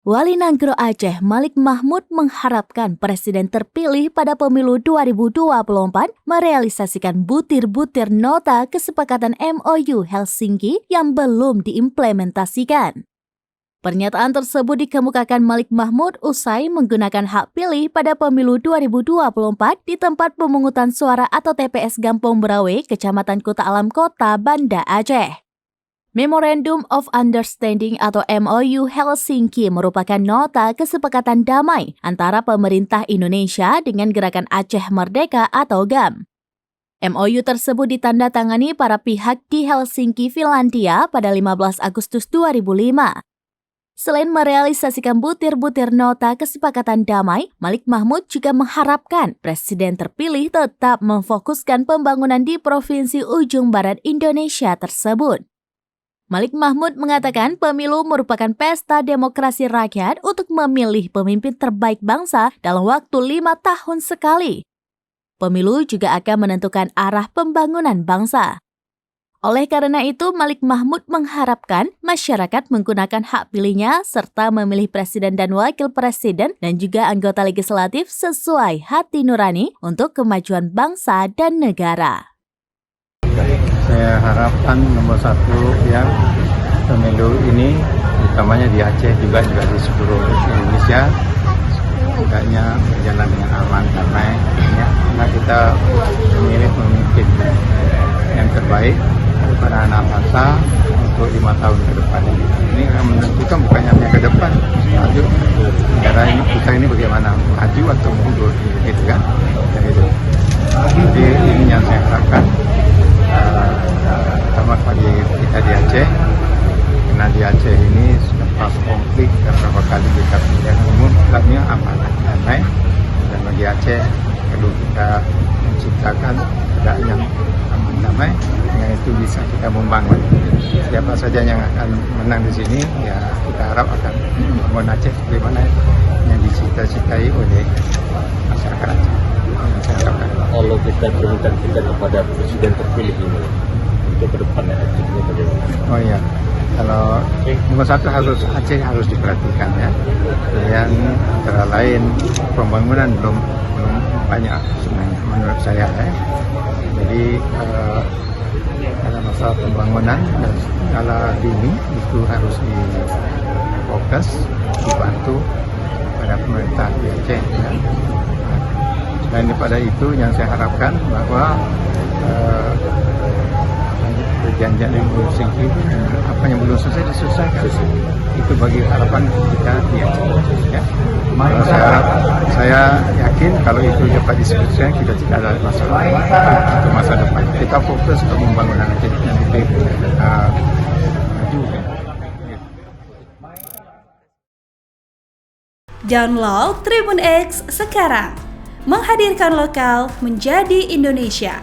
Wali Nanggro Aceh Malik Mahmud mengharapkan Presiden terpilih pada pemilu 2024 merealisasikan butir-butir nota kesepakatan MOU Helsinki yang belum diimplementasikan. Pernyataan tersebut dikemukakan Malik Mahmud usai menggunakan hak pilih pada pemilu 2024 di tempat pemungutan suara atau TPS Gampong Berawe, Kecamatan Kuta Alam Kota, Banda Aceh. Memorandum of Understanding atau MOU Helsinki merupakan nota kesepakatan damai antara pemerintah Indonesia dengan Gerakan Aceh Merdeka atau GAM. MOU tersebut ditandatangani para pihak di Helsinki, Finlandia pada 15 Agustus 2005. Selain merealisasikan butir-butir nota kesepakatan damai, Malik Mahmud juga mengharapkan Presiden terpilih tetap memfokuskan pembangunan di Provinsi Ujung Barat Indonesia tersebut. Malik Mahmud mengatakan pemilu merupakan pesta demokrasi rakyat untuk memilih pemimpin terbaik bangsa dalam waktu 5 tahun sekali. Pemilu juga akan menentukan arah pembangunan bangsa. Oleh karena itu, Malik Mahmud mengharapkan masyarakat menggunakan hak pilihnya serta memilih presiden dan wakil presiden dan juga anggota legislatif sesuai hati nurani untuk kemajuan bangsa dan negara. Saya harapkan nomor satu ya, pemilu ini utamanya di Aceh juga di seluruh Indonesia hendaknya berjalan dengan aman, damai ya. Karena kita memilih pemimpin yang terbaik kepada anak bangsa untuk 5 tahun ke depan ini akan menentukan bukannya hanya ke depan, maju negara ini, kita ini bagaimana maju atau mundur gitu kan. Jadi ini yang saya harapkan terutama bagi kita di Aceh, karena di Aceh ini selepas konflik dan beberapa kali kita pilihan umum sebabnya aman damai, dan bagi Aceh perlu kita menciptakan keadaan yang aman damai, yang itu bisa kita membangun. Siapa saja yang akan menang di sini ya kita harap akan membangun Aceh bagaimana yang dicita-citai oleh masyarakat Aceh. Kalau kita permintaan kita kepada Presiden terpilih ini untuk kedepannya Acehnya bagaimana? Oh iya, kalau nomor satu Aceh harus diperhatikan ya. Yang antara lain pembangunan belum banyak sebenarnya menurut saya ya. Jadi dalam masalah pembangunan dan skala dini itu harus difokus, dibantu pada pemerintah di Aceh ya. Dan daripada itu yang saya harapkan bahwa perjanjian Helsinki apa yang belum selesai diselesaikan. Itu bagi harapan kita di Aceh. Ya. Saya yakin kalau itu dapat diselesaikan kita tidak ada masalah untuk masa depan. Kita fokus untuk pembangunan Aceh yang lebih maju. Download Tribun X sekarang. Menghadirkan lokal menjadi Indonesia.